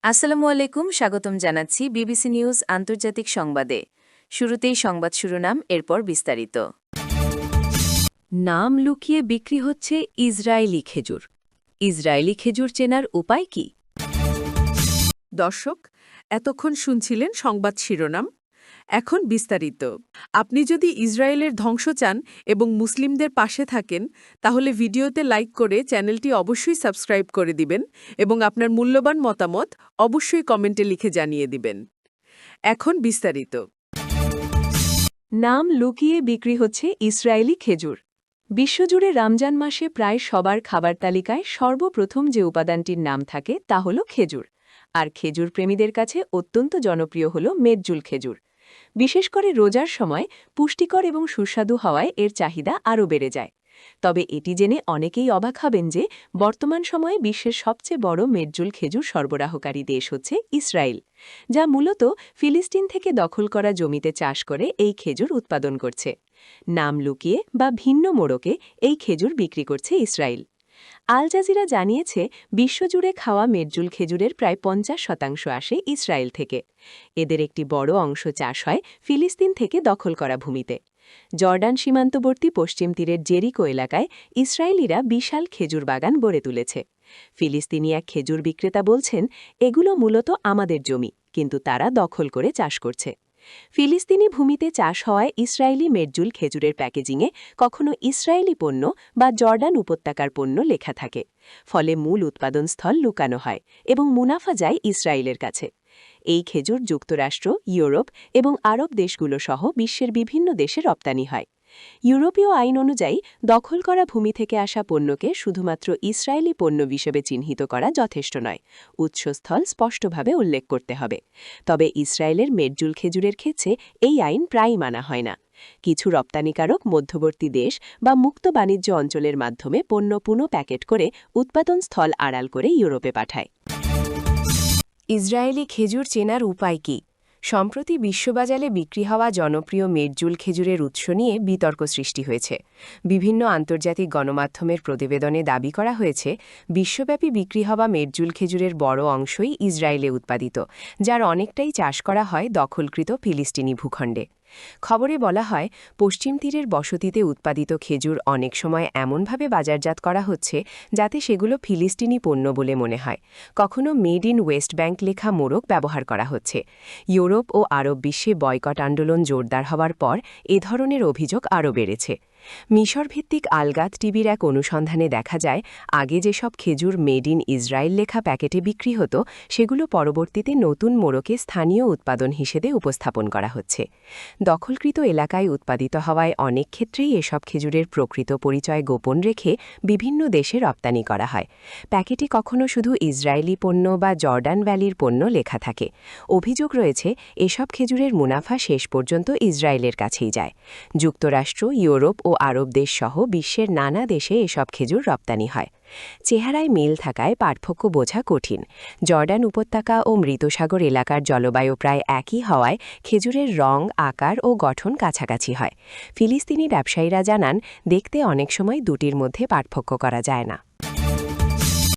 আসসালামু আলাইকুম, স্বাগতম জানাচ্ছি বিবিসি নিউজ আন্তর্জাতিক সংবাদে। শুরুতেই সংবাদ শিরোনাম, এরপর বিস্তারিত। নাম লুকিয়ে বিক্রি হচ্ছে ইসরায়েলি খেজুর। ইসরায়েলি খেজুর চেনার উপায় কি? দর্শক, এতক্ষণ শুনছিলেন সংবাদ শিরোনাম। এখন বিস্তারিত। আপনি যদি ইসরায়েলের ধ্বংস চান এবং মুসলিমদের পাশে থাকেন, তাহলে ভিডিওতে লাইক করে চ্যানেলটি অবশ্যই সাবস্ক্রাইব করে দিবেন এবং আপনার মূল্যবান মতামত অবশ্যই কমেন্টে লিখে জানিয়ে দিবেন। এখন বিস্তারিত। নাম লুকিয়ে বিক্রি হচ্ছে ইসরায়েলি খেজুর। বিশ্বজুড়ে রমজান মাসে প্রায় সবার খাবার তালিকায় সর্বপ্রথম যে উপাদানটির নাম থাকে তা হল খেজুর। আর খেজুর প্রেমীদের কাছে অত্যন্ত জনপ্রিয় হল মেজ্জুল খেজুর। বিশেষ করে রোজার সময় পুষ্টিকর এবং সুস্বাদু হওয়ায় এর চাহিদা আরও বেড়ে যায়। তবে এটি জেনে অনেকেই অবাক হবেন যে বর্তমান সময়ে বিশ্বের সবচেয়ে বড় মেজ্জুল খেজুর সরবরাহকারী দেশ হচ্ছে ইসরায়েল, যা মূলত ফিলিস্তিন থেকে দখল করা জমিতে চাষ করে এই খেজুর উৎপাদন করছে। নাম লুকিয়ে বা ভিন্ন মোড়কে এই খেজুর বিক্রি করছে ইসরায়েল। আল জাজিরা জানিয়েছে, বিশ্বজুড়ে খাওয়া মেজ্জুল খেজুরের প্রায় 50% আসে ইসরায়েল থেকে। এদের একটি বড় অংশ চাষ হয় ফিলিস্তিন থেকে দখল করা ভূমিতে। জর্ডান সীমান্তবর্তী পশ্চিম তীরের জেরিকো এলাকায় ইসরায়েলিরা বিশাল খেজুর বাগান গড়ে তুলেছে। ফিলিস্তিনি এক খেজুর বিক্রেতা বলছেন, এগুলো মূলত আমাদের জমি, কিন্তু তারা দখল করে চাষ করছে। ফিলিস্তিনি ভূমিতে চাষ হওয়ায় ইসরায়েলি মেজ্জুল খেজুরের প্যাকেজিংয়ে কখনো ইসরায়েলি পণ্য বা জর্ডান উপত্যকার পণ্য লেখা থাকে। ফলে মূল উৎপাদনস্থল লুকানো হয় এবং মুনাফা যায় ইসরায়েলের কাছে। এই খেজুর যুক্তরাষ্ট্র, ইউরোপ এবং আরব দেশগুলো সহ বিশ্বের বিভিন্ন দেশে রপ্তানি হয়। ইউরোপীয় আইন অনুযায়ী দখল করা ভূমি থেকে আসা পণ্যকে শুধুমাত্র ইসরায়েলি পণ্য হিসেবে চিহ্নিত করা যথেষ্ট নয়, উৎসস্থল স্পষ্টভাবে উল্লেখ করতে হবে। তবে ইসরায়েলের মেজ্জুল খেজুরের ক্ষেত্রে এই আইন প্রায়ই মানা হয় না। কিছু রপ্তানিকারক মধ্যবর্তী দেশ বা মুক্ত বাণিজ্য অঞ্চলের মাধ্যমে পণ্য পুনঃ প্যাকেট করে উৎপাদন স্থল আড়াল করে ইউরোপে পাঠায়। ইসরায়েলি খেজুর চেনার উপায় কি? সম্প্রতি বিশ্ববাজারে বিক্রি হওয়া জনপ্রিয় মেজ্জুল খেজুরের উৎস নিয়ে বিতর্ক সৃষ্টি হয়েছে। বিভিন্ন আন্তর্জাতিক গণমাধ্যমের প্রতিবেদনে দাবি করা হয়েছে, বিশ্বব্যাপী বিক্রি হওয়া মেজ্জুল খেজুরের বড় অংশই ইসরায়েলে উৎপাদিত, যার অনেকটাই চাষ করা হয় দখলকৃত ফিলিস্তিনি ভূখণ্ডে। খবরে বলা হয়, পশ্চিম তীরের বসতিতে উৎপাদিত খেজুর অনেক সময় এমনভাবে বাজারজাত করা হচ্ছে যাতে সেগুলো ফিলিস্তিনি পণ্য বলে মনে হয়। কখনো মেড ইন ওয়েস্ট ব্যাংক লেখা মোড়ক ব্যবহার করা হচ্ছে। ইউরোপ ও আরব বিশ্বে বয়কট আন্দোলন জোরদার হওয়ার পর এ ধরনের অভিযোগ আরও বেড়েছে। মিশরভিত্তিক আলগাত টিভির এক অনুসন্ধানে দেখা যায়, আগে যেসব খেজুর মেড ইন ইসরায়েল লেখা প্যাকেটে বিক্রি হতো, সেগুলো পরবর্তীতে নতুন মোড়কে স্থানীয় উৎপাদন হিসেবে উপস্থাপন করা হচ্ছে। দখলকৃত এলাকায় উৎপাদিত হওয়ায় অনেক ক্ষেত্রেই এসব খেজুরের প্রকৃত পরিচয় গোপন রেখে বিভিন্ন দেশে রপ্তানি করা হয়। প্যাকেটে কখনো শুধু ইসরায়েলি পণ্য বা জর্ডান ভ্যালির পণ্য লেখা থাকে। অভিযোগ রয়েছে, এসব খেজুরের মুনাফা শেষ পর্যন্ত ইসরায়েলের কাছেই যায়। যুক্তরাষ্ট্র, ইউরোপ ও আরব দেশ সহ বিশ্বের নানা দেশে এসব খেজুর রপ্তানি হয়। চেহারায় মিল থাকায় পার্থক্য বোঝা কঠিন। জর্ডান উপত্যকা ও মৃতসাগর এলাকার জলবায়ু প্রায় একই হওয়ায় খেজুরের রং, আকার ও গঠন কাছাকাছি হয়। ফিলিস্তিনি ব্যবসায়ীরা জানান, দেখতে অনেক সময় দুটির মধ্যে পার্থক্য করা যায় না।